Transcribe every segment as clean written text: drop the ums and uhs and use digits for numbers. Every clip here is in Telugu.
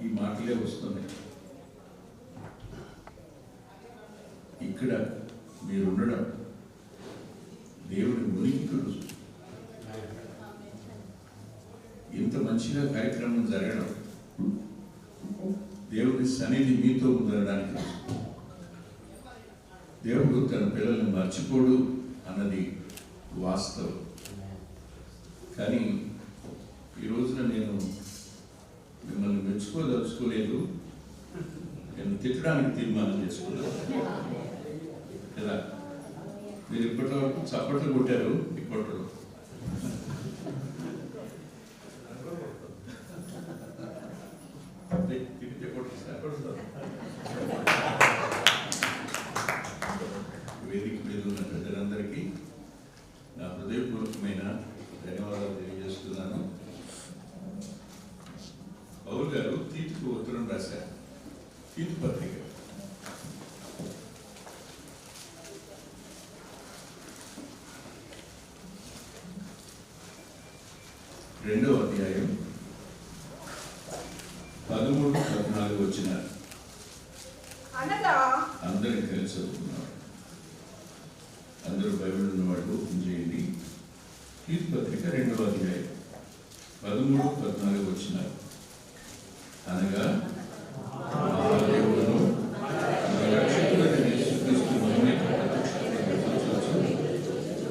ఈ మాటలే వస్తున్నాయి. ఇక్కడ మీరుండడం దేవుడి ఉనికికి రుజువు. ఇంత మంచిగా కార్యక్రమం జరగడం దేవుడి సన్నిధి మీతో ఉండడానికి రుజువు. దేవుడు తన పిల్లల్ని మర్చిపోడు అన్నది వాస్తవం. కానీ ఈ రోజున నేను మిమ్మల్ని మెచ్చుకోదలుచుకోలేదు, నేను తిట్టడానికి తీర్మానం చేసుకున్నాను. ఎలా మీరు ఇప్పటి వరకు చప్పట్లు కొట్టారు, ఇప్పట్లో వేదిక మీద ఉన్న ప్రజలందరికీ నా హృదయపూర్వకమైన ధన్యవాదాలు తెలియజేస్తున్నాను. పౌలు గారు తీతుకు ఉత్తరం రాశారు. తీతు పత్రిక 2వ అధ్యాయం 13-14 వచనాలు అందరికీ కలిసి చదువుకున్నారు. అందరూ బైబిల్ ఉన్నవాళ్ళు ఓపెన్ చేయండి. తీతు పత్రిక 2వ అధ్యాయం 13-14 వచనాలు. అనగా దేవుడును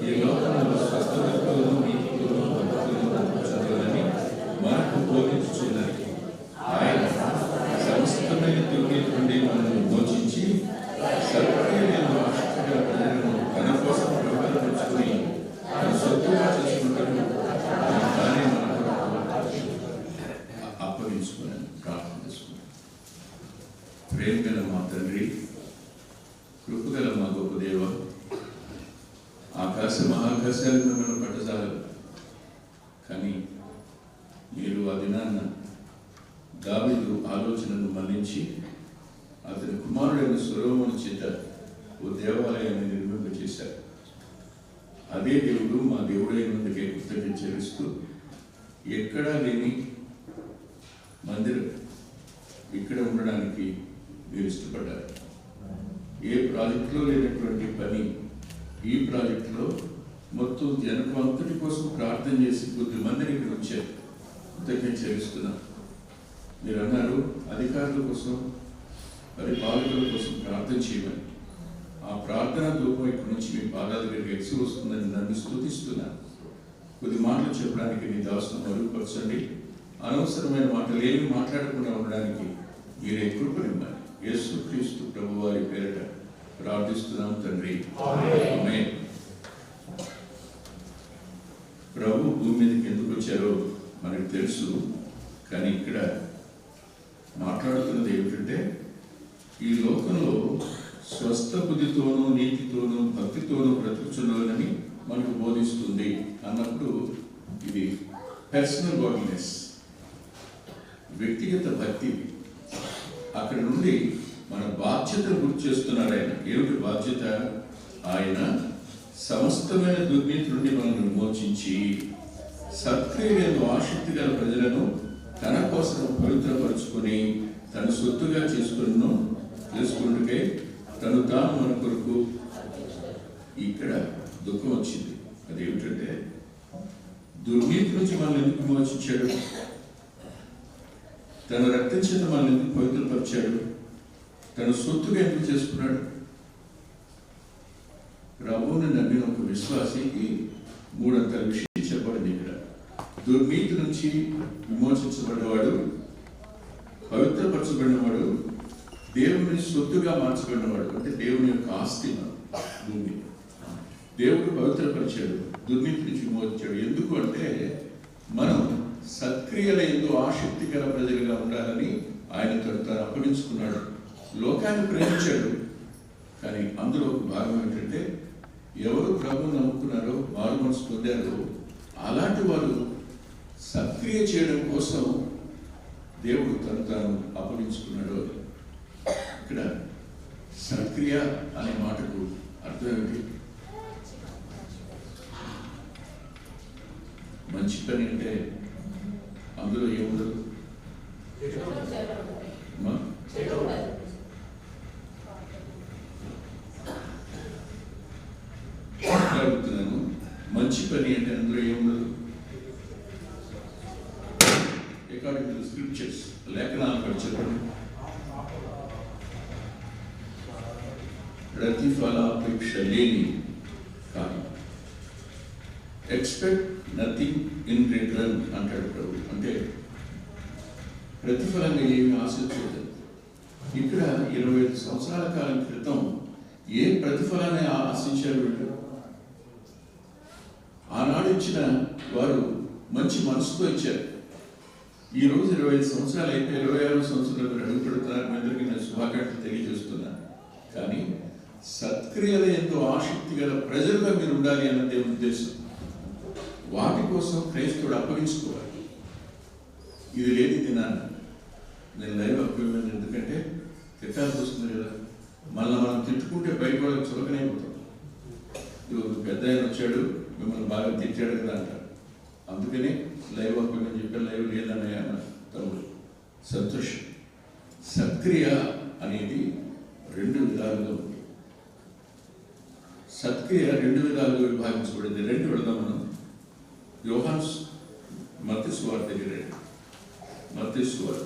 ఈ లోకంలో స్వస్థతతోనూ నీతితోనూ భక్తితోనూ మనకు బోధించుచున్నది. ఆయన సమస్తమైన దుర్నీతి నుండి మనల్ని మోచించి సత్క్రియలను ఆసక్తిగా ప్రజలను తన కోసం ప్రవర్తించుకుని తన సొత్తుగా చేసుకుంటాను. దాన్ని మనకు అప్పగించుకున్నాను, ప్రార్థన చేసుకున్నాను. ప్రేమ గల మా తండ్రి, కృపగల మా గొప్ప దేవ, ఆకాశ మహాకాశాలు మిమ్మల్ని పట్టజాలరు. కానీ మీరు ఆ దినాన్న దావీదు ఆలోచనను మన్నించి అతని కుమారుడైన సొలొమోను చేత ఓ దేవాలయాన్ని నిర్మింపచేశారు. అదే దేవుడు మా దేవుడైనందుకే కృతజ్ఞత చెల్లిస్తూ ఎక్కడా లేని మందిరం ఇక్కడ ఉండడానికి మీరు ఇష్టపడ్డారు. ఏ ప్రాజెక్టులో లేనటువంటి పని ఈ ప్రాజెక్టులో మొత్తం జనకు అంతటి కోసం ప్రార్థన చేసి కొద్ది మందిని ఇక్కడ వచ్చారు. కృతజ్ఞత చెల్లిస్తున్నాం. మీరు అన్నారు అధికారుల కోసం, పరిపాలకుల కోసం ప్రార్థన చేయమని. ఆ ప్రార్థన ధూపం ఇక్కడి నుంచి మీ పాదాల దగ్గరికి ఎక్సి వస్తుందని నన్ను స్తుతిస్తున్నాను. కొద్ది మాటలు చెప్పడానికి మీ దాసును మరుగుపరచండి. అనవసరమైన మాటలు ఏమి మాట్లాడకుండా ఉండడానికి మీరే కృపనివ్వండి. యేసుక్రీస్తు ప్రభు వారి పేరిట ప్రార్థిస్తున్నాం తండ్రి, ఆమేన్. ప్రభు భూమి మీదకి ఎందుకు వచ్చారో మనకు తెలుసు. కానీ ఇక్కడ మాట్లాడుతున్నది ఏమిటంటే ఈ లోకంలో స్వస్థ బుద్ధితోనూ నీతితోనూ భక్తితోనూ బ్రతుకుచున్నానని మనకు బోధిస్తుంది అన్నప్పుడు ఇది పర్సనల్ గాడ్లీనెస్, వ్యక్తిగత భక్తి. అక్కడ నుండి మన బాధ్యతను గుర్తు చేస్తున్నారు ఆయన. ఏమిటి బాధ్యత? ఆయన సమస్తమైన దుర్నీతి నుండి మనల్ని విమోచించి సత్క్రియలను ఆసక్తి గల ప్రజలను తన కోసం పవిత్రపరుచుకొని తన సొత్తుగా చేసుకుంటే తను తాను మన కొరకు. ఇక్కడ దుఃఖం వచ్చింది. అదేమిటంటే దుర్నీతి నుంచి మనల్ని ఎందుకు విమోచించాడు? తన రక్తం చేత మనల్ని ఎందుకు పవిత్రపరిచాడు? తన సొత్తుగా ఎందుకు చేసుకున్నాడు? ప్రభువుని నమ్మిన ఒక విశ్వాసికి మూడంతల విషయం చెప్పబడింది ఇక్కడ. దుర్నీతి నుంచి విమోచించబడినవాడు, పవిత్రపరచబడినవాడు, దేవుని సొత్తుగా మార్చబడినవాడు. అంటే దేవుని యొక్క ఆస్తి భూమి. దేవుడు పవిత్రపరిచాడు, దుర్నీతి నుంచి విమోచించాడు. ఎందుకు అంటే మనం సత్క్రియల ఎందు ఆసక్తి గల ప్రజలుగా ఉండాలని ఆయన తను అప్పగించుకున్నాడు. లోకాన్ని ప్రేమించాడు. కానీ అందులో ఒక భాగం ఏంటంటే ఎవరు ప్రభువుని నమ్ముకున్నారో, మారు మనసు పొందారో అలాంటి వారు సత్క్రియ చేయడం కోసం దేవుడు తాను అప్పగించుకున్నాడు. ఇక్కడ సత్క్రియ అనే మాటకు అర్థం ఏమిటి? మంచి పని అంటే అందులో ఏముండదు, అడుగుతున్నాను, మంచి పని అంటే అందులో ఏముండదు. అకార్డింగ్ టు స్క్రిప్చర్స్, లేఖనాలు కూడా చెప్పండి. ప్రతిఫలాపేక్ష లేని కానీ ఎక్స్పెక్ట్ నథింగ్ ఇన్ రిటర్న్ అంటాడు ప్రభు. అంటే ప్రతిఫలంగా ఏమి ఆశించలేదు. ఇక్కడ 25 సంవత్సరాల కాలం క్రితం ఏ ప్రతిఫలాన్ని ఆశించారు వీళ్ళు? ఆనాడు ఇచ్చిన వారు మంచి మనసుతో ఇచ్చారు. ఈరోజు 25 సంవత్సరాలు అయితే 26వ సంవత్సరంలో మీరు అడుగుపెడుతున్నారు. మీ అందరికీ నేను శుభాకాంక్షలు తెలియజేస్తున్నాను. కానీ సత్క్రియల ఎంతో ఆసక్తి గల ప్రజలుగా మీరు ఉండాలి అన్న దేవుని ఉద్దేశం. వాటి కోసం క్రైస్తవుడు అప్పగించుకోవాలి. ఇది లేదు తినాను నేను లైవ్ అప్పగించాను. ఎందుకంటే తిట్టాల్సి వస్తుంది కదా, మళ్ళీ మనం తిట్టుకుంటే బయట వాళ్ళకి చులకనే పోతాం. పెద్ద ఆయన వచ్చాడు మిమ్మల్ని బాగా తిట్టాడు కదా అంటారు. అందుకని లైవ్ అప్పగించని చెప్పి లైవ్ లేదన్నయ్య అన్న తమ్ముడు. సంతోషం. సత్క్రియ అనేది 2 విధాలుగా ఉంది. సత్క్రియ 2 విధాలుగా విభాగించబడింది. 2 వెళదాం మనం. యోహాను మత్తయి సువార్త దగ్గర, మత్తయి సువార్త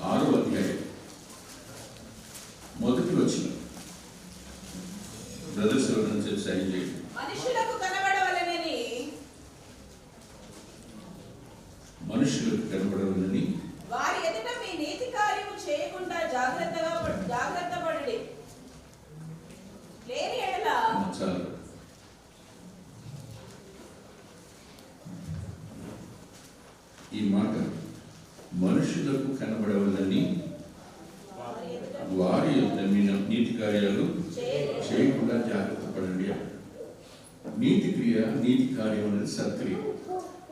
6వ అధ్యాయం 1వ వచనం. బ్రదర్స్ ఎవరైనా చెప్పి సాయం చేయండి. మనుషులకు కనబడవలెనని వారి ఎదుట మీ నీతి కార్యము చేయకుండా జాగ్రత్త పడుడి. లేని ఎడల చాలు. ఈ మాట మనుషులకు కనబడవలని వారి యొక్క నీతి కార్యాలు చేయకుండా జాగ్రత్త పడండి. నీతి కార్యం అనేది సత్క్రియ.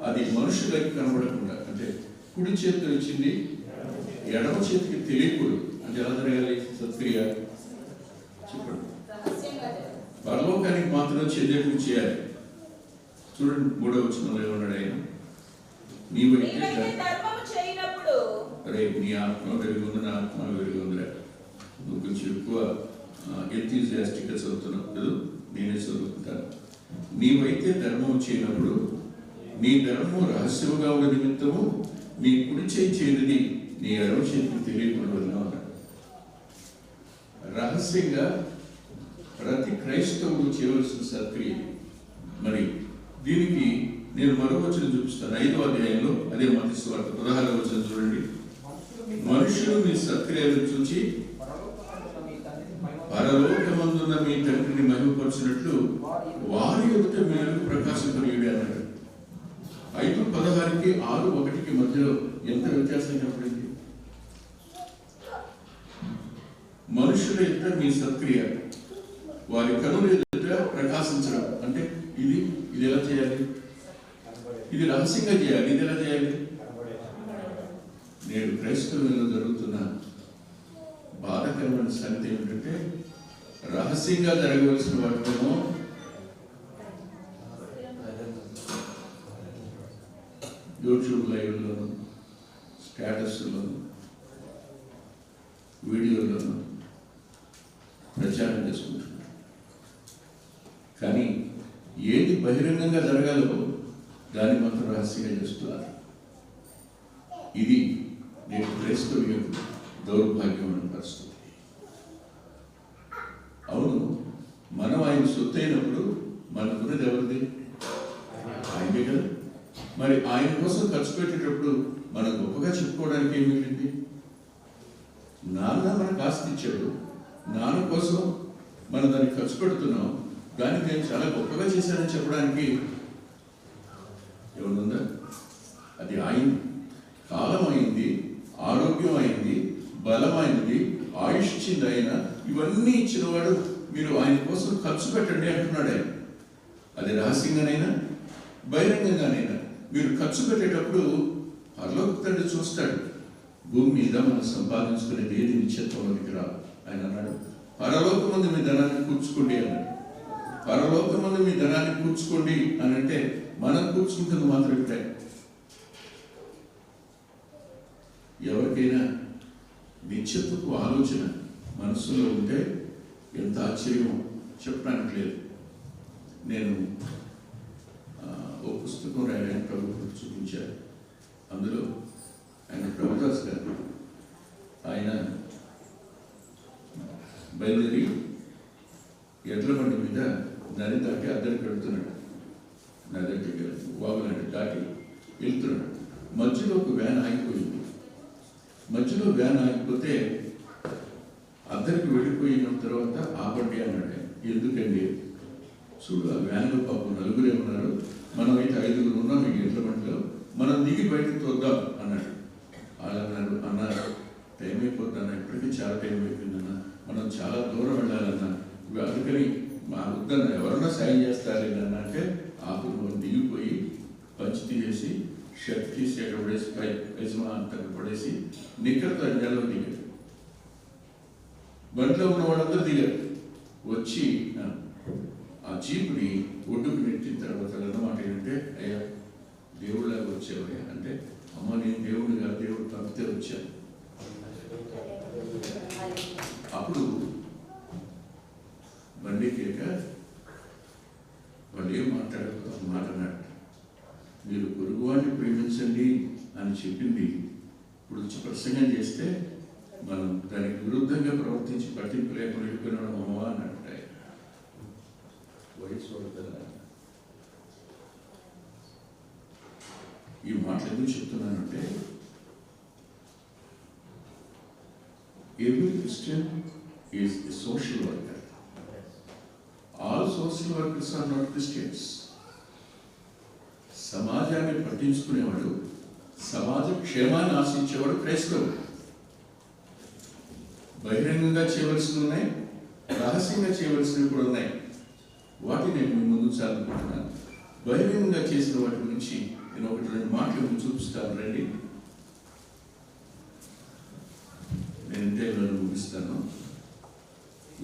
అది మనుషులకి కనబడకుండా, అంటే కుడి చేతితో ఇచ్చింది ఎడమ చేతికి తెలియకూడదు. అంటే ఎలా జరగాలి సత్క్రియ? చెప్పండి. పరలోకానికి మాత్రం చెల్లింపు చేయాలి. చూడండి 3వ వచనంలో ఏమన్నాడు ఆయన? అరే నీ ఆత్మ వెలుగు ఉంది, నా ఆత్మ వెలుగు ఉందిరా. నువ్వు కొంచెం ఎక్కువ ఎంతూజియాస్టిక్గా చదువుతున్నావు కదా, నేనే చదువుకుంటాను. నీవైతే ధర్మం చేయనప్పుడు నీ ధర్మం రహస్యముగా ఉన్న నిమిత్తము నీ కుడి చేయి నీ ఎడమ చేతికి తెలియకుండా అన్నాడు. రహస్యంగా ప్రతి క్రైస్తవుడు చేయవలసిన సత్క్రియ. మరి దీనికి నేను మరో వచనం చూపిస్తాను. 5వ అధ్యాయంలో, అదే మత్తయి సువార్త 16వ వచనం చూడండి. మనుషులు మీ సత్క్రియలను చూచి పరలోకమందున్న మీ తండ్రిని మహిమపరిచినట్లు వారి ఎదుట మీరు ప్రకాశింపనీయుడి అన్నాడు. 5:16కి 6:1కి మధ్యలో ఎంత వ్యత్యాసం కనపడింది? మనుషుల ఎదుట మీ సత్క్రియ, వారి కనుల ఎదుట ప్రకాశించడం. అంటే ఇది ఎలా చేయాలి? ఇది రహస్యంగా చేయాలి. ఇది ఎలా చేయాలి? నేడు క్రైస్తవులలో జరుగుతున్న బాధకరమైన సంగతి ఏమిటంటే, రహస్యంగా జరగవలసిన వాటిలో యూట్యూబ్ లైవ్లోను, స్టేటస్లోను, వీడియోలోను ప్రచారం చేసుకుంటున్నారు. కానీ ఏది బహిరంగంగా జరగాలో దాన్ని మాత్రం రహస్యంగా చేస్తున్నారు. ఇది నేను క్రైస్తవ దౌర్భాగ్యమైన పరిస్థితి. అవును, మనం ఆయన సొత్తు అయినప్పుడు మనకున్నది ఎవరిది? ఆయనే కదా. మరి ఆయన కోసం ఖర్చు పెట్టేటప్పుడు మనం గొప్పగా చెప్పుకోవడానికి ఏం మిగిలింది? నాన్న మనకు ఆస్తి ఇచ్చాడు, నాన్న కోసం మనం దాన్ని ఖర్చు పెడుతున్నాం. దానికి నేను చాలా గొప్పగా చేశానని చెప్పడానికి ఏమనుందా? అది ఆయన కాలం అయింది, ఆరోగ్యం అయింది, బలమైనది, ఆయుష్ ఇచ్చింది ఆయన. ఇవన్నీ ఇచ్చినవాడు. మీరు ఆయన కోసం ఖర్చు పెట్టండి అంటున్నాడు ఆయన. అది రహస్యంగానైనా బహిరంగంగానైనా మీరు ఖర్చు పెట్టేటప్పుడు పరలోక తండ్రి చూస్తాడు. భూమి మీద మనం సంపాదించుకునేది ఏది నిత్యత్వంలోనికి రాదు. ఆయన అన్నాడు, పరలోకమందు మీ ధనాన్ని కూర్చుకోండి అన్నాడు. పరలోకమందు మీ ధనాన్ని కూర్చుకోండి అని అంటే మనం కూర్చుంటుంది మాత్రం ఇప్పుడే. ఎవరికైనా నిత్యత్వపు ఆలోచన మనసులో ఉంటే ఎంత ఆశ్చర్యం చెప్పడానికి లేదు. నేను ఓ పుస్తకం రాయడానికి ప్రభుత్వం చూపించారు. అందులో ఆయన ప్రభుదాస్ గారు ఆయన బయలుదేరి ఎడ్ల బండి మీద నది దాటి అద్దరికి వెళ్తున్నాడు. నది వాగులాంటి దాటి వెళ్తున్నాడు. మధ్యలో ఒక వ్యాన్ ఆగిపోయింది. మధ్యలో వ్యాన్ ఆగిపోతే అద్దరికి వెళ్ళిపోయిన తర్వాత ఆపండి అన్నాడు. ఎందుకండి? చూడు, ఆ వ్యాన్లో పాపం నలుగురే ఉన్నారు, మనం అయితే 5గురు ఉన్నాం ఈ ఎడ్ల బండిలో, మనం దిగి బయటకు తోద్దాం అన్నాడు. వాళ్ళు అన్నారు, అన్న టైం అయిపోద్దన్న, ఇప్పటికీ చాలా టైం అయిపోయిందన్న, మనం చాలా దూరం వెళ్ళాలన్నా, అందుకని మా వద్దన్న ఎవరన్నా సాయం చేస్తారేదన్నా అంటే ఆకులు దిగిపోయి పంచి తీసేసి షర్ట్ తీసి అక్కడ పడేసి పైజమా అంతా పడేసి నిక్కర్తో నెలలో దిగారు. బండిలో ఉన్న వాళ్ళందరూ దిగారు. వచ్చి ఆ జీపుని ఒడ్డుకు నెట్టిన తర్వాత అన్నమాట ఏంటంటే, అయ్యా దేవుళ్ళగా వచ్చావయ్యా అంటే, అమ్మ నేను దేవుడు కాదు, దేవుడు పంపితే వచ్చాను. అప్పుడు బండి కేక వాళ్ళు ఏం మాట్లాడకపోతే మాట అన్నాడు, మీరు పొరుగువాడిని ప్రేమించండి అని చెప్పింది ఇప్పుడు వచ్చి ప్రసంగం చేస్తే మనం దానికి విరుద్ధంగా ప్రవర్తించి పట్టింపు లేకుండా వెళ్ళిపోయినాడు అమ్మవా అని అంటాయి. వయసు ఈ మాటలు ఎందుకు చెప్తున్నానంటే, every Christian is a social worker. All social workers are not Christians. సమాజాన్ని పట్టించుకునేవాడు, సమాజ క్షేమాన్ని ఆశించేవాడు క్రైస్తవుడు. బహిరంగంగా చేయవలసినవి ఉన్నాయి, రహస్యంగా చేయవలసినవి కూడా ఉన్నాయి. వాటిని నేను మీ ముందు చదువుకుంటున్నాను. బహిరంగంగా చేసిన వాటి గురించి నేను 1-2 మాటలు చూపిస్తాను. రండి, నేను ఇంటర్వ్యూలో ముగిస్తాను.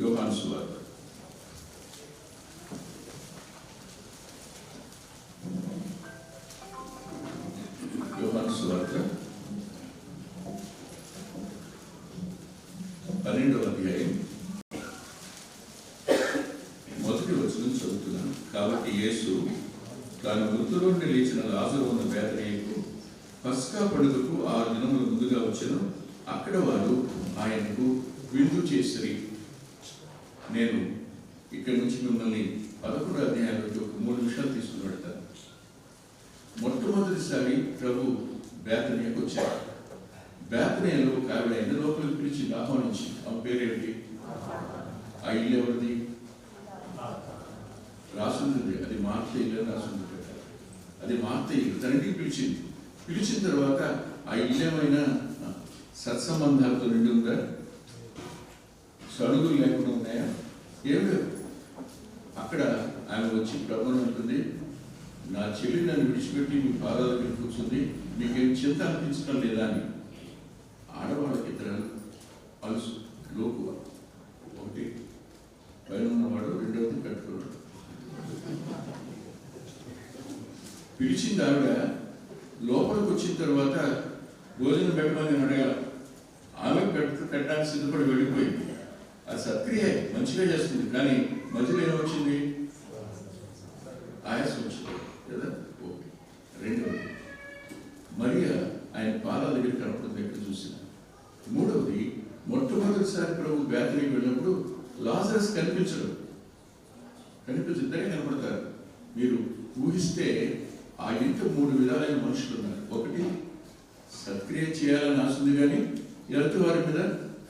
యోహాను సువార్త సువార్త 12వ అధ్యాయం 1వ వచనం చదువుతున్నాను. కాబట్టి యేసు తాను మృతుల నుండి లేచిన లాజరు ఉన్న బేతనీయకు పస్కా పండుగకు 6 దినముల ముందుగా వచ్చెను. అక్కడ వారు ఆయనకు విందు చేసిరి. నేను ఇక్కడి నుంచి మిమ్మల్ని 11వ అధ్యాయంలో 3 నిమిషాలు తీసుకుని పెడతాను. మొట్టమొదటిసారి ప్రభు బేతనీయకు వచ్చారు. బేతనీయలో ఒక ఆవిడ ఆయన లోపలికి పిలిచి ఆహ్వానించి, ఆమె పేరేంటి? ఆ ఇల్లు ఎవరిది? రాసుంది, అది మార్త ఇల్లు అని రాసుంది. అది మార్త ఇల్లు. తనకి పిలిచింది. పిలిచిన తర్వాత ఆ ఇల్లు ఏమైనా సత్సంబంధాలతో నిండి ఉందా? సడుగులు లేకుండా ఉన్నాయా? ఏం లేవు. అక్కడ ఆమె వచ్చి ప్రభుని అంటుంది, నా చెల్లి నన్ను విడిచిపెట్టి మీ పాదాల దగ్గర కూర్చుంది, మీకేం చింత అనిపించడం లేదా అని. ఆడవాళ్ళకి 2 అలుసు లోకువ. ఒకటి పైన ఉన్నవాడు, రెండవది కట్టుకున్నాడు. పిలిచింది ఆవిడ. లోపలికి వచ్చిన తర్వాత భోజనం పెట్టమని నేను అడగాల. ఆమె పెట్టడానికి సిద్ధపడి వెళ్ళిపోయింది. అది సత్క్రియ, మంచిగా చేస్తుంది. కానీ మధ్యలో ఏమొచ్చింది? ఆయాసం వచ్చింది కదా. ఓకే. రెండవది మరియా ఆయన పాదాల దగ్గర కనపడం దగ్గర చూసిన. మూడవది మొట్టమొదటిసారి ప్రభు బేతనీకి వెళ్ళినప్పుడు లాజరస్ కనిపించడం. ఇద్దరే కనపడతారు. మీరు ఊహిస్తే ఆ ఇంట్లో 3 విధాలైన మనుషులు ఉన్నారు. ఒకటి సత్క్రియ చేయాలని ఆశ ఉంది, కానీ ఎదుటి వారి మీద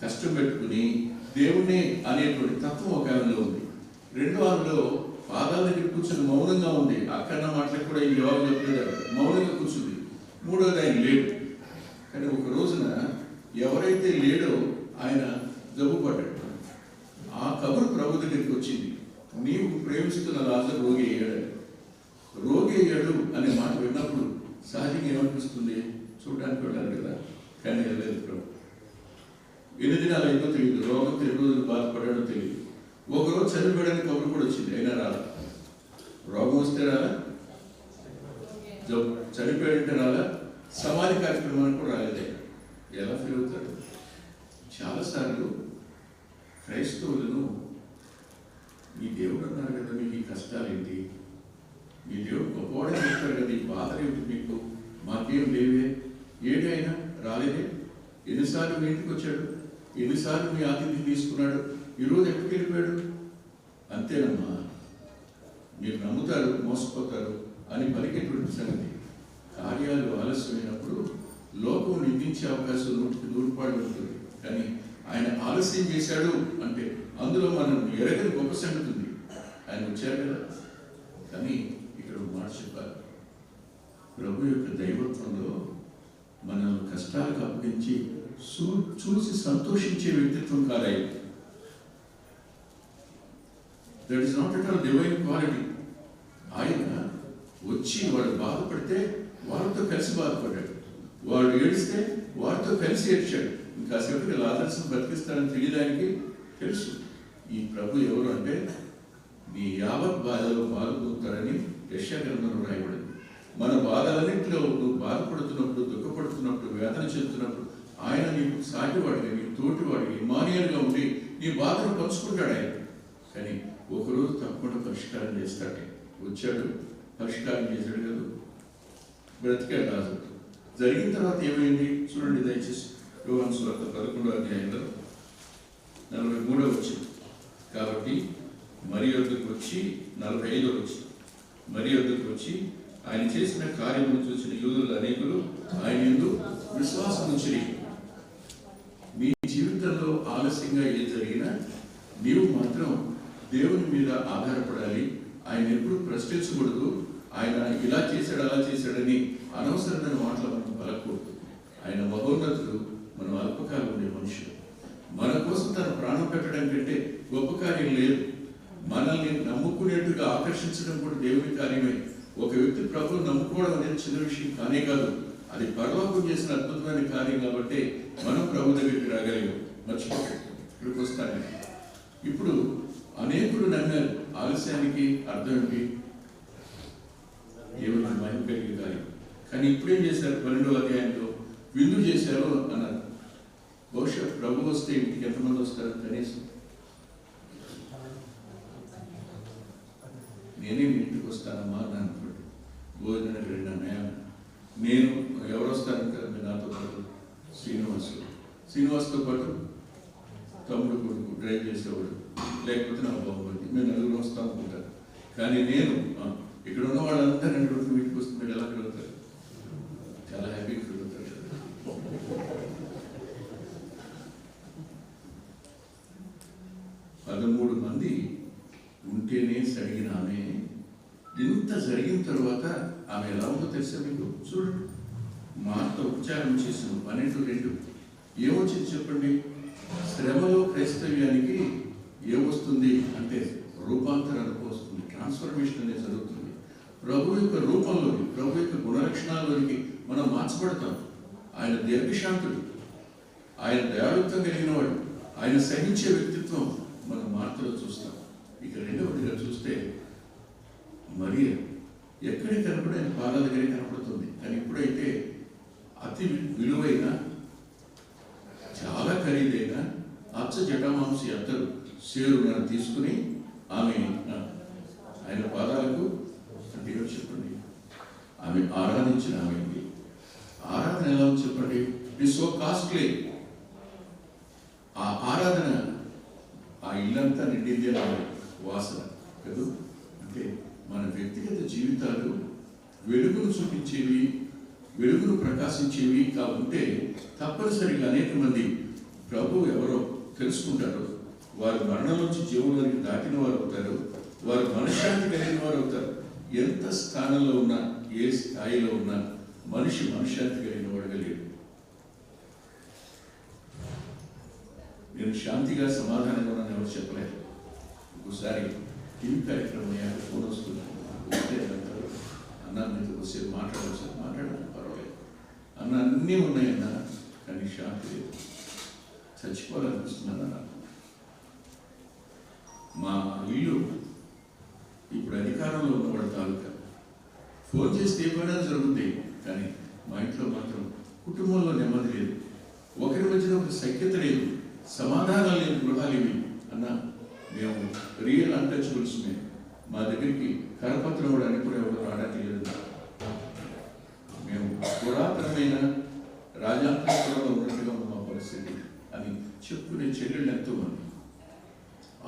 కష్టం పెట్టుకుని దేవుణ్ణి అనేటువంటి తత్వం ఒక ఆమెలో ఉంది. రెండో ఆమెలో పాదాల దగ్గర కూర్చొని మౌనంగా ఉంది. అక్కన్న మాటలకు కూడా ఈ జవాబు చెప్పలేదు, మౌనంగా కూర్చుంది. మూడోది ఆయన లేడు. కానీ ఒక రోజున ఎవరైతే లేడో ఆయన జబ్బు పడ్డాడు. ఆ కబురు ప్రభు దగ్గరికి వచ్చింది, నీవు ప్రేమిస్తున్న లాజరు రోగి అయ్యాడు. రోగి అయ్యాడు అనే మాట విన్నప్పుడు సహజంగా ఏమనిపిస్తుంది? చూడడానికి వెళ్ళాలి కదా, కానీ వెళ్ళలేదు ప్రభు. ఎన్ని దినాలు అయిందో తెలియదు, రోగంతో 2 రోజులు బాధపడాడో తెలియదు. ఒకరోజు చనిపోయడానికి కబురు కూడా వచ్చింది, అయినా రాలా. రోగం వస్తే రాలా, చనిపోయాడంటే రాలా, సమాధి కార్యక్రమానికి కూడా రాలేదు. ఎలా ఫీల్ అవుతాడు? చాలాసార్లు క్రైస్తవులను మీ దేవుడు అన్నారు కదా, మీకు ఈ కష్టాలు ఏంటి, మీ దేవుడు గొప్పవాడని చెప్తారు కదా, ఈ బాధలు ఏమిటి మీకు, మాకేం లేవే, ఏటైనా రాలేదే, ఎన్నిసార్లు మీ ఇంటికి వచ్చాడు, ఎన్నిసార్లు మీ ఆతిథ్యం తీసుకున్నాడు, ఈరోజు ఎక్కడికి వెళ్ళిపోయాడు? అంతేనమ్మా, మీరు నమ్ముతారు, మోసపోతారు అని పలికేటువంటి సంగతి. కార్యాలు ఆలస్యమైనప్పుడు లోకం నిందించే అవకాశం 100% ఉంటుంది. కానీ ఆయన ఆలస్యం చేశాడు అంటే అందులో మనం ఎరగని గొప్ప సంగతి ఉంది. ఆయన వచ్చారు కదా. కానీ ఇక్కడ మాట చెప్పాలి, ప్రభు యొక్క దైవత్వంలో మనం కష్టాలకు అప్పగించి చూసి సంతోషించే వ్యక్తిత్వం కాదు. That is not at all divine quality. ఆయన వచ్చి వాడు బాధపడితే వారితో కలిసి బాధపడ్డాడు, వాడు ఏడిస్తే వారితో కలిసి ఏడ్చాడు. ఇంకాసేపటికి లాజరును బతికిస్తాడని తెలియడానికి తెలుసు. ఈ ప్రభు ఎవరు అంటే నీ యావత్ బాధలో పాల్గొంటారని యెషయా గ్రంథంలో రాయబడింది. మన బాధలన్నింటిలో నువ్వు బాధపడుతున్నప్పుడు, దుఃఖపడుతున్నప్పుడు, వేదన చెందుతున్నప్పుడు ఆయన నీకు సాటివాడిగా, నీ తోటివాడిగా, ఇమానియల్గా ఉండి నీ బాధను పంచుకుంటాడు ఆయన. కానీ ఒకరోజు తప్పకుండా పరిష్కారం చేస్తాడే. వచ్చాడు, పరిష్కారం చేశాడు కదా, బ్రతికాడు రాజు. జరిగిన తర్వాత ఏమైంది చూడండి దయచేసి. యోహాను సువార్త 11వ అధ్యాయంలో 43వ వచనం. కాబట్టి మరి వద్దకు వచ్చి 45వ వచనం. మరి వద్దకు వచ్చి ఆయన చేసిన కార్యమును చూసిన యూదులు అనేకులు ఆయన యందు విశ్వాసం ఉంచిరి. నీ జీవితంలో ఆలస్యంగా ఏం జరిగినా నీవు మాత్రం దేవుని మీద ఆధారపడాలి. ఆయన ఎప్పుడు ప్రశ్నించకూడదు. ఆయన ఇలా చేశాడు, అలా చేశాడని అనవసరమైన మాటలు మనం పలకూడదు. ఆయన మహోన్నతుడు, మనం అల్పకాలం ఉండే మనుషులు. మన కోసం తన ప్రాణం పెట్టడం కంటే గొప్ప కార్యం లేదు. మనల్ని నమ్ముకునేట్టుగా ఆకర్షించడం కూడా దేవుని కార్యమే. ఒక వ్యక్తి ప్రభువును నమ్ముకోవడం అనేది చిన్న విషయం కానే కాదు. అది పరలోకం చేసిన అద్భుతమైన కార్యం కాబట్టి మనం ప్రభు దగ్గరికి రాగలిగాం. మర్చిపోకండి, ఇక్కడికి వస్తాను. ఇప్పుడు అనేకులు నమ్మారు. ఆలస్యానికి అర్థం ఏంటి? దేవుని మహిమ కలిగే కార్యం. కానీ ఇప్పుడేం చేశారు? 12వ అధ్యాయంలో విందు చేశారు అన్నారు. బహుశా ప్రభు వస్తే ఇంటికి ఎంతమంది వస్తారు? కనీసం నేనే మీ ఇంటికి వస్తానమ్మా అని అనుకోండి. భోజనానికి రెండు అన్నయ్య, నేను ఎవరు వస్తాను కదా నాతో పాటు? శ్రీనివాస్తో పాటు తమ్ముడు కొడుకు డ్రైవ్ చేసేవాడు, లేకపోతే నా బాగుంది, మేము నలుగురు వస్తాం అనుకుంటారు. కానీ నేను ఇక్కడ ఉన్న వాళ్ళంతా రెండు రోజులు వీటికి వస్తే మీరు ఎలా కలుగుతారు? చాలా హ్యాపీగా కలుగుతారు. 13 మంది ఉంటేనే సరిగిన ఆమె. ఇంత జరిగిన తర్వాత ఆమె ఎలా ఉందో తెలుసా మీకు? చూడండి, మార్త ఉపచారం చేసిన 12:2 ఏమొచ్చింది చెప్పండి? శ్రమలో క్రైస్తవ్యానికి ఏమొస్తుంది అంటే రూపాంతరానికి వస్తుంది, ట్రాన్స్ఫర్మేషన్ అనేది జరుగుతుంది. ప్రభు యొక్క రూపంలోకి, ప్రభు యొక్క గుణలక్షణాల్లోకి మనం మార్చబడతాం. ఆయన దీర్ఘశాంతుడు, ఆయన దయాళుత్వం కలిగిన వాడు, ఆయన సహించే వ్యక్తిత్వం మనం మార్తలో చూస్తాం. ఇక రెండవదిగా చూస్తే మరియ ఎక్కడికి కనపడి ఆయన పాదాల దగ్గర కనపడుతుంది. కానీ ఇప్పుడైతే అతి విలువైన, చాలా ఖరీదైన అచ్చ జటామాంసి అత్తరు సేరులను తీసుకుని ఆమె ఆయన పాదాలకు అంటే చెప్పండి, ఆమె ఆరాధించిన ఆమెకి ఆరాధన ఎలా ఉంది చెప్పండి? It is so costly. ఆ ఆరాధన ఆ ఇల్లంతా నిండింది అనే వాసన కదా. అంటే మన వ్యక్తిగత జీవితాలు వెలుగును చూపించేవి, వెలుగును ప్రకాశించేవి ఉంటే తప్పనిసరిగా అనేక మంది ప్రభు ఎవరో తెలుసుకుంటారు. వారు మరణం నుంచి జీవులోనికి దాటిన వారు అవుతారు. వారు మనశ్శాంతి కలిగిన వారు అవుతారు. ఎంత స్థానంలో ఉన్నా, ఏ స్థాయిలో ఉన్నా మనిషి మనశ్శాంతి కలిగిన వాడుగా లేడు. నేను శాంతిగా సమాధానంగా ఉన్నాను ఎవరు చెప్పలేదు. ఒకసారి టీవీ కార్యక్రమం అయ్యాక ఫోన్ వస్తున్నాను. అన్న మీతో వచ్చేది మాట్లాడవచ్చు, మాట్లాడాలి, పర్వాలేదు అన్న, అన్నీ ఉన్నాయన్నా, కానీ శాంతి లేదు, చచ్చిపోవాలనిపిస్తున్నాను నాకు. మా ఇల్లు ఇప్పుడు అధికారంలో ఉన్నవాడు తాలూకా ఫోన్ చేస్తే ఏమైనా జరుగుతాయి, కానీ మా ఇంట్లో మాత్రం కుటుంబంలో నెమ్మది లేదు. గృహాలకు సఖ్యత లేదు, సమాధానం లేని గృహాలు ఇవి అన్న. మేము రియల్ అన్టచబుల్స్ మేము. మా దగ్గరికి కరపత్రం కూడా కూడా ఎవరు రావట్లేదు. మేము పురాతనమైన రాజాంతరంలో ఉన్నట్టుగా ఉన్న మా పరిస్థితి అని చెప్పుకునే చెల్లెళ్ళు ఎంతో మంది.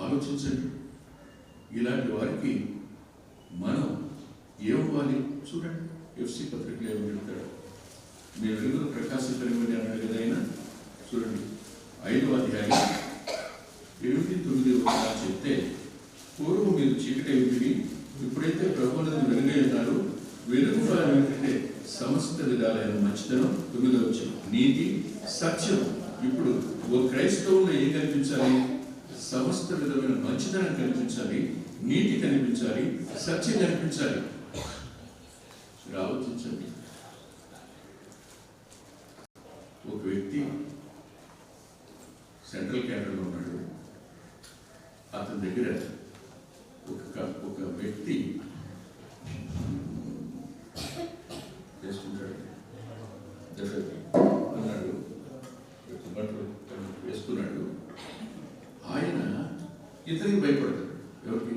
ఆలోచించండి, ఇలాంటి వారికి మనం ఏమవ్వాలి? చూడండి, ఎఫ్సి పత్రికలు ఏమో చెప్తాడు, మీ వెలుగులో ప్రకాశించనివ్వండి అన్నాడు కదా ఆయన. చూడండి 5వ అధ్యాయం 8-9 చెప్తే, పూర్వం మీరు చీకటి విని ఇప్పుడైతే ప్రభువునందు వెలుగై ఉన్నారు. వెలుగు ఫలం ఏంటంటే సమస్త విధాలైన మంచితనం, 9వ వచనం, నీతి, సత్యం. ఇప్పుడు ఓ క్రైస్తవుల్లో ఏం కనిపించాలి? సమస్త విధమైన మంచితనం కనిపించాలి, నీతి కనిపించాలి, సత్యం కనిపించాలి. ఆలోచించండి. ఒక వ్యక్తి సెంట్రల్ క్యాడర్లో ఉన్నాడు. అతని దగ్గర ఒక వ్యక్తి వేసుకుంటాడు, అన్నాడు, బట్టలు వేసుకున్నాడు. ఆయన ఇతనికి భయపడతాడు. ఎవరికి?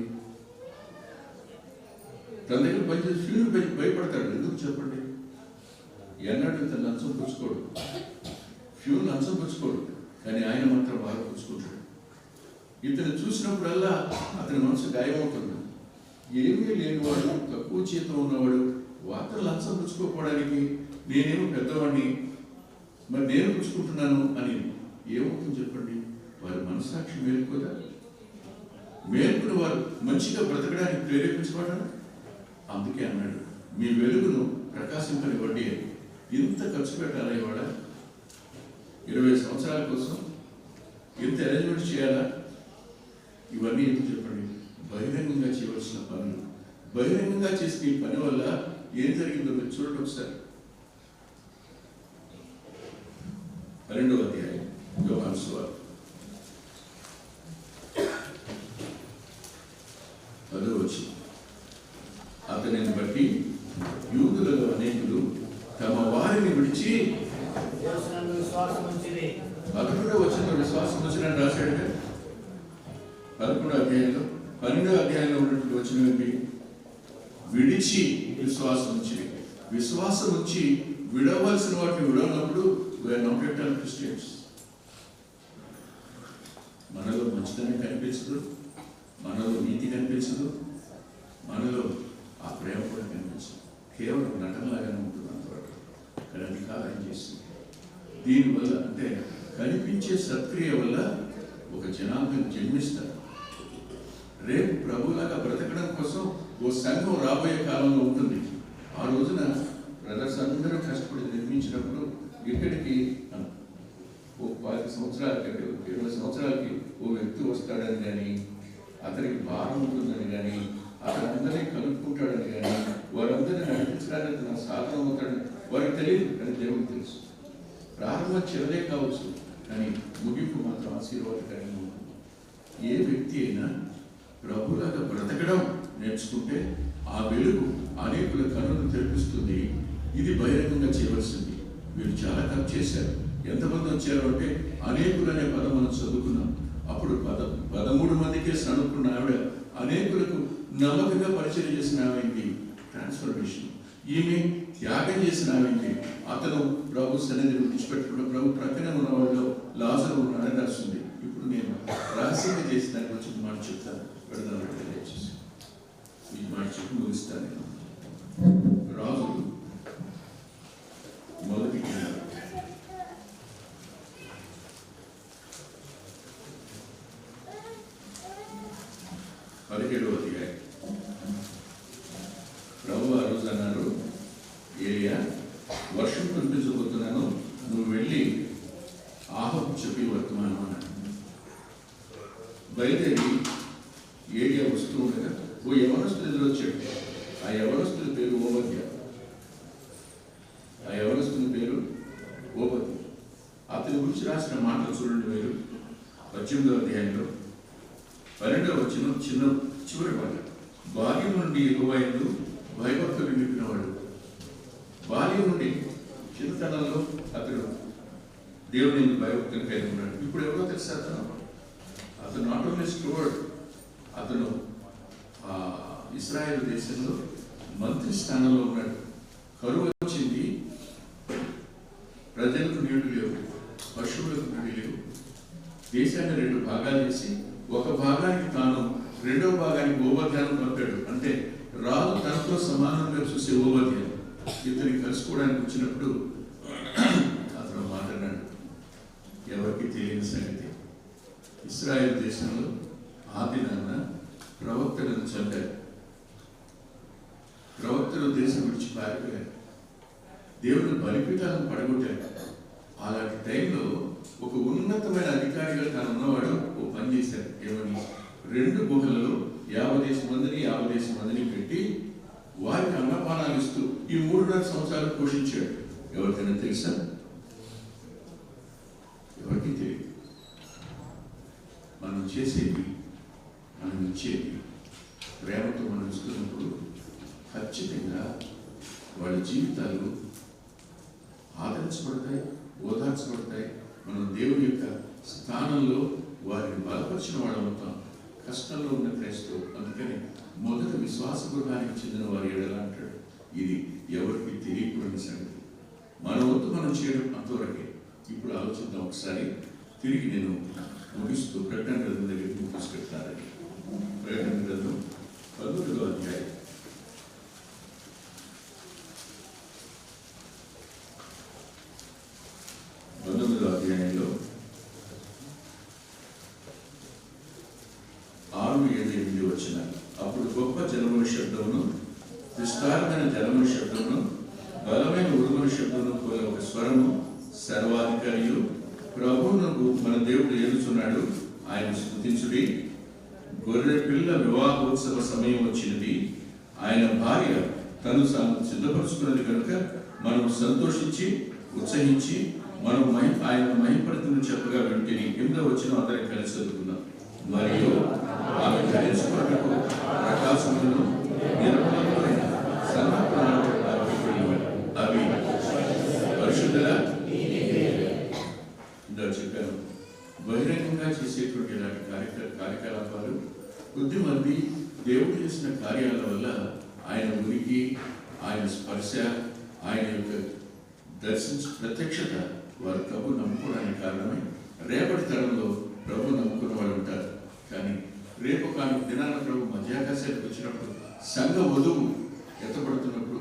తన దగ్గర పనిచేసి ఫ్యూల్ భయపడతాడు. ఎందుకు చెప్పండి? ఎన్నాడు తన లంచం పుచ్చుకోడు, ఫ్యూల్ లంచం పుచ్చుకోడు, కానీ ఆయన మాత్రం బాగా పుచ్చుకుంటాడు. ఇతను చూసినప్పుడల్లా అతని మనసు గాయమవుతుంది. ఏమీ లేనివాడు, తక్కువ జీతం ఉన్నవాడు వార్తలు లంచం పుచ్చుకోకపోవడానికి నేనేమో పెద్దవాడిని, మరి నేను పుచ్చుకుంటున్నాను అని ఏమవుతుంది చెప్పండి? వారి మనస్సాక్షి మేలుకోదా? మేలుకుని వారు మంచిగా బ్రతకడానికి ప్రేరేపించబడ్డారు. అందుకే అన్నాడు, మీ వెలుగును ప్రకాశింపనివ్వండి. ఇంత ఖర్చు పెట్టాలా? ఇవాళ 20 సంవత్సరాల కోసం ఇంత అరేంజ్మెంట్ చేయాలా? ఇవన్నీ ఎందుకు చెప్పండి? బహిరంగంగా చేయవలసిన పనులు. బహిరంగంగా చేసిన ఈ పని వల్ల ఏం జరిగిందో మీరు చూడండి ఒకసారి. 12వ అధ్యాయం యోహాను సువార్త 10వ వచనం, అతనిని బట్టి యూదులలో అనేకులు తమ వారిని విడిచి 11వ వచనంలో విశ్వాసం ఉంచినని రాశాడు. 11వ అధ్యాయంలో 12వ అధ్యాయంలో ఉన్నటువంటి వచనం ఏంటి? విడిచి విశ్వాసం ఉంచి. విశ్వాసం ఉంచి విడవలసిన వాటిని విడవనప్పుడు we're not at all Christians. మనలో మంచితనం కనిపించదు, మనలో నీతి కనిపించదు, మనలో ఆ ప్రేమ కూడా కనిపించదు. కేవలం నటనలాగానే ఉంటుంది అంతవరకు. కానీ అది కాదు ఆయన చేస్తుంది. దీనివల్ల అంటే కనిపించే సత్క్రియ వల్ల ఒక జనాంగం జన్మిస్తారు. రేపు ప్రభులాగా బ్రతకడం కోసం ఓ సంఘం రాబోయే కాలంలో ఉంటుంది. ఆ రోజున బ్రదర్స్ అందరూ కష్టపడి నిర్మించినప్పుడు ఇక్కడికి ఓ 10 సంవత్సరాల కంటే 20 సంవత్సరాలకి ఓ వ్యక్తి వస్తాడని కానీ, అతనికి భారం ఉంటుందని కానీ, అతనందరినీ కలుపుకుంటాడని కానీ, వారందరినీ నడిపించడానికి తన సాధన అవుతాడని వారికి తెలియదు, కానీ దేవుడికి తెలుసు. ప్రారంభం చివరే కావచ్చు, కానీ ముగింపు మాత్రం ఆశీర్వాదకరంగా ఉంటుంది. ఏ వ్యక్తి అయినా ప్రభులాగా బ్రతకడం నేర్చుకుంటే ఆ వెలుగు అనేకుల కన్నులను తెరిపిస్తుంది. ఇది బహిరంగంగా చేయవలసింది. మీరు చాలా ఖర్చు చేశారు. ఎంతమంది వచ్చారు అంటే అనేకులు అనే పదం మనం చదువుకున్నాం. అప్పుడు 13 మందికే సనుక్కున్న ఆవిడ అనేకులకు నమ్మకంగా పరిచయం చేసిన ఆమెకి ట్రాన్స్ఫర్మేషన్. ఈమె త్యాగం చేసిన ఆమెకి అతను ప్రభు సన్నిధిని విడిచిపెట్టుకున్న ప్రభు ప్రక్కనే ఉన్న వాళ్ళు లాజరు ఉన్నాడని రాస్తుంది. ఇప్పుడు నేను రహస్యంగా చేసిన దాని గురించి మాట చెప్తాను. పెడదాం దయచేసి ఈ మాట చెప్పి ముగిస్తాను. రాజులు మొదటి 17వ అధ్యాయం. ప్రభు ఆ రోజు అన్నారు, ఏలియా వర్షం కురిపించబోతున్నాను, నువ్వు వెళ్ళి ఆహాబు చెప్పి వర్తమానం అన్నాడు. బయలుదేరి ఏలియా వస్తూ ఉండగా ఓ యవనస్తుడు ఎదురొచ్చాడు. ఆ యవనస్తుడి పేరు ఓబద్య. ఆ యవనస్తుని పేరు ఓబద్య. అతని గురించి రాసిన మాటలు చూడండి. మీరు 18వ అధ్యాయంలో 12వ వచనం చివరి మాట. బాల్యం నుండి యెహోవాయందు భయభక్తులు నింపినవాడు. బాల్యం నుండి చిన్నతనంలో అతడు దేవుడు నేను భయభక్తులు కలిగి ఉన్నాడు. ఇప్పుడు ఎవరో తెలుసా అతను నాట్ ఓన్లీ స్టూవర్డ్, అతను ఇశ్రాయేల్ దేశంలో మంత్రి స్థానంలో ఉన్నాడు. కరువు వచ్చింది, ప్రజలకు నీళ్లు లేవు, పశువులకు నీళ్లు లేవు. దేశాన్ని 2 భాగాలు చేసి ఒక భాగానికి తాను 2వ భాగానికి ఓబద్యాన్ని పంపాడు. అంటే రాజు తనతో సమానంగా చూసే ఓబద్యాలు ఇతనికి కలుసుకోవడానికి వచ్చినప్పుడు అతను మాట్లాడాడు. ఎవరికి తెలియని సంగతి, ఇశ్రాయేల్ దేశంలో ఆదినాన్న ప్రవక్తలను చంపారు. ప్రవక్తలు దేశం విడిచి పారిపోయారు, దేవుని బలిపీఠాలను పడగొట్టారు. అలాంటి టైంలో ఒక ఉన్నతమైన అధికారిగా తాను ఉన్నవాడు ఓ పని చేశారు. ఏమని? 2 గుహలలో 50 మందిని పెట్టి వారికి అన్నపానాలు ఇస్తూ ఈ 3.5 సంవత్సరాలు పోషించాడు. ఎవరికైనా తెలుసా? ఎవరికి తెలియదు. మనం చేసేది, మనం ఇచ్చేది ప్రేమతో మనం ఇస్తున్నప్పుడు ఖచ్చితంగా వాళ్ళ జీవితాలు ఆదరించబడతాయి, ఓదార్చబడతాయి. మనం దేవుని యొక్క స్థానంలో వారిని బలపరిచిన వాళ్ళవుతాం. కష్టంలో ఉన్న క్రైస్తవు అందుకని మొదట విశ్వాస గృహానికి చెందిన వారి ఎడలా అంటాడు. ఇది ఎవరికి తెలియకూడని సంగతి. మన వంతు మనం చేయడం అంతవరకే. ఇప్పుడు ఆలోచిద్దాం ఒకసారి. తిరిగి నేను ముగిస్తూ ప్రకటన గ్రంథం దగ్గరికి తీసుకెళ్తానని. ప్రకటన గ్రంథం 11వ అధ్యాయం 19వ అధ్యాయంలో 6, 7, 8 వచనాలు. అప్పుడు గొప్ప జలముల శబ్దమును, విస్తారమైన జలముల శబ్దమును, బలమైన ఉరుముల శబ్దమును కూడిన ఒక స్వరము సర్వాధికారియు ప్రభువునకు మన దేవుడు ఏలుచున్నాడు, ఆయన స్తుతించుడి. గొర్రె పిల్ల వివాహోత్సవ సమయం వచ్చినది, ఆయన భార్య తను సిద్ధపరుచుకున్నది కనుక మనం సంతోషించి ఉత్సహించి మనం ఆయన మహిమపడుతున్న చెప్పగా వింటిని. 8వ వచనం అందరం కలిసి చదువుకున్నాం. మరియు ఆమె ధరించుకున్నట్టు ప్రకాశములను నిర్మలమైన సన్నప్రాణాలు అవి పరిశుద్ధుల ఇందా చెప్పాను. బహిరంగంగా చేసేటువంటి ఇలాంటి కార్యకలాపాలు కొద్దిమంది దేవుడు చేసిన కార్యాల వల్ల ఆయన ఉనికి, ఆయన స్పర్శ, ఆయన యొక్క ప్రత్యక్షత వారు ప్రభు నమ్ముకోవడానికి కారణమే. రేపటి తరంలో ప్రభు నమ్ముకున్న వాళ్ళు ఉంటారు. కానీ రేపు కాని దినాన ప్రభు మధ్యాకాశానికి వచ్చినప్పుడు సంఘ వధువు ఎత్తపడుతున్నప్పుడు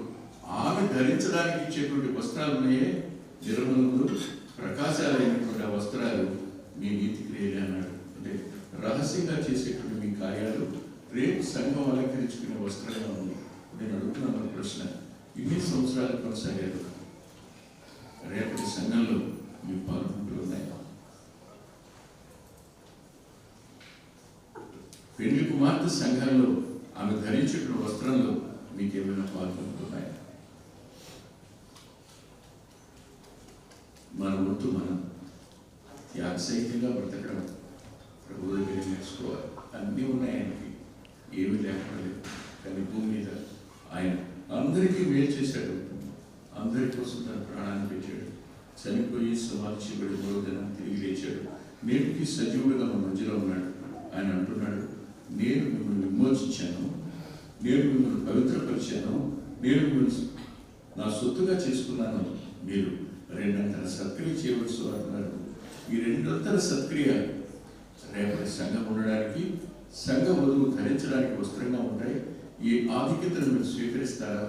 ఆమె ధరించడానికి ఇచ్చేటువంటి వస్త్రాలు ఉన్నాయే, నిర్మలములు ప్రకాశాలైనటువంటి ఆ వస్త్రాలు మీ నీతి క్రియలే అన్నాడు. అంటే రహస్యంగా చేసేటువంటి మీ కార్యాలు రేపు సంఘం అలంకరించుకునే వస్త్రంగా ఉంది. నేను అడుగుతున్నాను ప్రశ్న, ఇన్ని సంవత్సరాలు కొనసాగారు, రేపటి సంఘంలో మీ పాల్గొంటూ ఉన్నాయి? పెళ్లి కుమార్తె సంఘంలో ఆమె ధరించిన వస్త్రంలో మీకేమైనా పాల్గొంటున్నాయి? మన వంతు మనం త్యాగసహితంగా బ్రతకడం ప్రభు దగ్గర నేర్చుకోవాలి. అన్నీ ఉన్నాయి ఆయనకి, ఏమీ లేకపోలేదు. కానీ భూమి మీద ఆయన అందరికీ మేలు చేశాడు, అందరి కోసం తన ప్రాణాన్ని పెట్టాడు. చనిపోయి సమాధి చేయబడి 3వ దినం తిరిగి లేచాడు. నేటికి సజీవుడిగా మన మధ్యలో ఉన్నాడు. ఆయన అంటున్నాడు, నేను మిమ్మల్ని విమోచించాను, నేను మిమ్మల్ని పవిత్రపరిచాను, నేను మిమ్మల్ని నా సొత్తుగా చేసుకున్నాను, మీరు 2 సత్క్రియ చేయవచ్చు అంటున్నారు. ఈ 2 సత్క్రియ రేపటి సంఘం ఉండడానికి, సంఘ వధువు ధరించడానికి వస్త్రంగా ఉంటాయి. ఈ ఆధిక్యతను మీరు స్వీకరిస్తారా?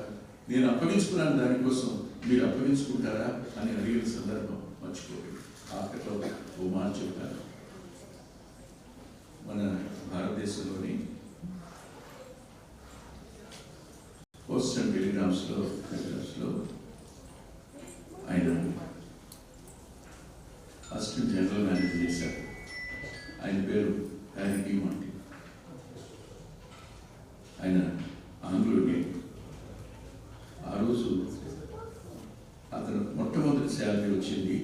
నేను అప్పగించుకున్నాను, దానికోసం మీరు అప్పగించుకుంటారా అని అడిగిన సందర్భం మర్చిపోలేదు. ఆఖరిలో ఓ మాట చెప్తాను. మన భారతదేశంలోని పోస్ట్ అండ్ టెలిగ్రామ్స్లో ఆయన అసిస్టెంట్ జనరల్ మేనేజర్ చేశారు. ఆయన పేరు హ్యారీ డి మాంటి. ఆయన ఆంగ్లుడిని. ఆ రోజు అతను మొట్టమొదటి శాలరీ వచ్చింది.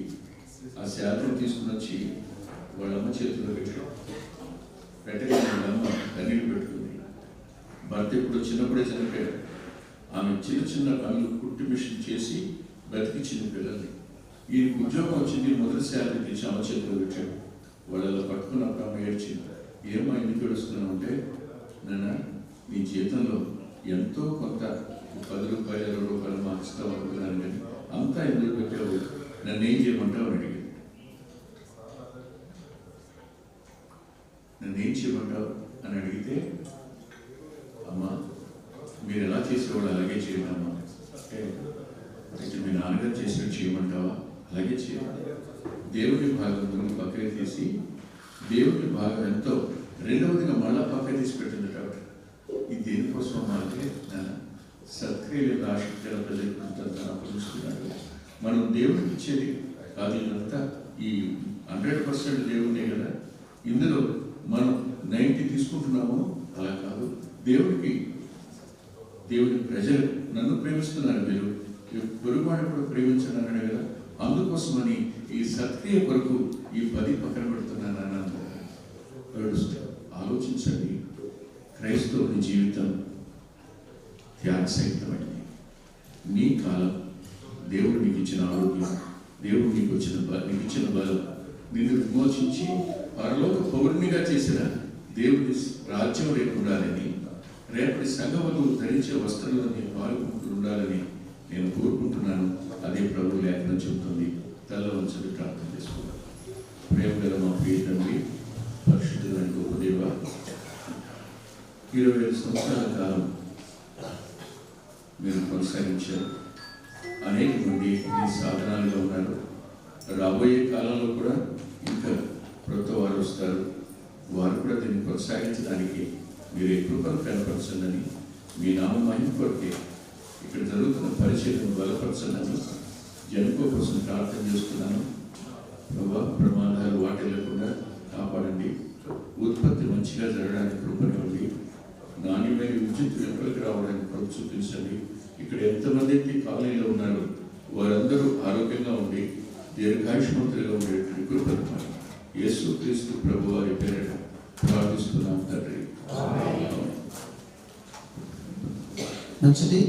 ఆ శాలరీ తీసుకుని వచ్చి వాళ్ళమ్మ చేతిలో పెట్టాడు. పెట్టగానే వాళ్ళమ్మ కన్నీళ్ళు పెట్టుకుంది. భర్త ఇప్పుడు చిన్నప్పుడే చనిపోయాడు. ఆమె చిన్న చిన్న పనులు కుట్టి మిషన్ చేసి బతికించిన పిల్లల్ని. ఈయనకు ఉద్యోగం వచ్చింది, మొదటి శాలరీ తెచ్చి అమ్మ చేతిలో పెట్టాడు. వాళ్ళలో పట్టుకున్నప్పుడు అమ్మ ఏడ్చింది. ఏమో ఎందుకు ఏడుస్తున్నావు అంటే, నాన్న నీ జీతంలో ఎంతో కొంత 10 రూపాయలు 20 రూపాయలు మాకు ఇస్తావు అనుకున్నాను, కానీ అంతా ఎందుకు పెట్టావు, నన్ను ఏం చేయమంటావు అని అడిగాడు. నన్ను ఏం చేయమంటావు అని అడిగితే, అమ్మ మీరు ఎలా చేసేవాళ్ళు అలాగే చేయండి అమ్మా అంటే, మీ నాన్నగారు చేసినట్టు చేయమంటావా, అలాగే చేయాలి. దేవుని భాగం పక్కన తీసి దేవుని భాగం ఎంతో రెండవదిగా మళ్ళా పక్కన తీసి పెట్టింది కాబట్టి ఇది దేనికోసం అంటే సత్క్రియలు ఆసక్తి ప్రజలుకున్నాడు. మనం దేవుడికి ఇచ్చేది కాదు, ఇదంతా ఈ 100% దేవుడే కదా. ఇందులో మనం 90 తీసుకుంటున్నాము, అలా కాదు. దేవుని ప్రజలు నన్ను ప్రేమిస్తున్నారు, మీరు పొరుగువాడు కూడా ప్రేమించన్నాడు కదా. అందుకోసమని ఈ సత్క్రియ కొరకు ఈ 10 పక్కన పెడుతున్నాను అన్నాను. ఆలోచించండి, క్రైస్తవుని జీవితం త్యాగసహితమైంది. నీ కాలం, దేవుడు నీకు ఇచ్చిన ఆరోగ్యం, దేవుడు నీకు ఇచ్చిన బలం, నిన్ను విమోచించి పరలోక పౌరునిగా చేసిన దేవుడి రాజ్యం రేపు ఉండాలని, రేపటి సంఘములు ధరించే వస్త్రంలో నీ పాల్గొంటూ ఉండాలని నేను కోరుకుంటున్నాను. అదే ప్రభు లేఖనం చెబుతుంది. తల్ల వంచని ప్రార్థన చేసుకున్నాను. ప్రేమ గల మా ప్రియ తండ్రి, పరిశుద్ధులైన గొప్ప దేవ, 25 సంవత్సరాల కాలం మీరు కొనసాగించారు. అనేక మంది మీ సాధనాలుగా ఉన్నారు. రాబోయే కాలంలో కూడా ఇంకా కొత్త వారు వస్తారు. వారు కూడా దీన్ని కొనసాగించడానికి మీరు కృపను కనపరచండి. మీ నామ మహిమ కొరకే ఇక్కడ జరుగుతున్న పరిచయం బలపరచండి. జనుకో కోసం ప్రార్థన చేస్తున్నాను. ప్రభా, ప్రమాదాలు వాటిల్లకుండా కాపాడండి. ఉత్పత్తి మంచిగా జరగడానికి కృపనివ్వండి. నాణ్యమైన విద్యుత్ వెలుపలికి రావడానికి కృప చూపించండి. ఇక్కడ ఎంతమంది అయితే కాలనీలో ఉన్నారో వారందరూ ఆరోగ్యంగా ఉండి దీర్ఘాయుష్మంతులుగా ఉండేటువంటి కృపను యేసుక్రీస్తు ప్రభు వారి పేరిట ప్రార్థిస్తున్నాం తండ్రి. మంచిది.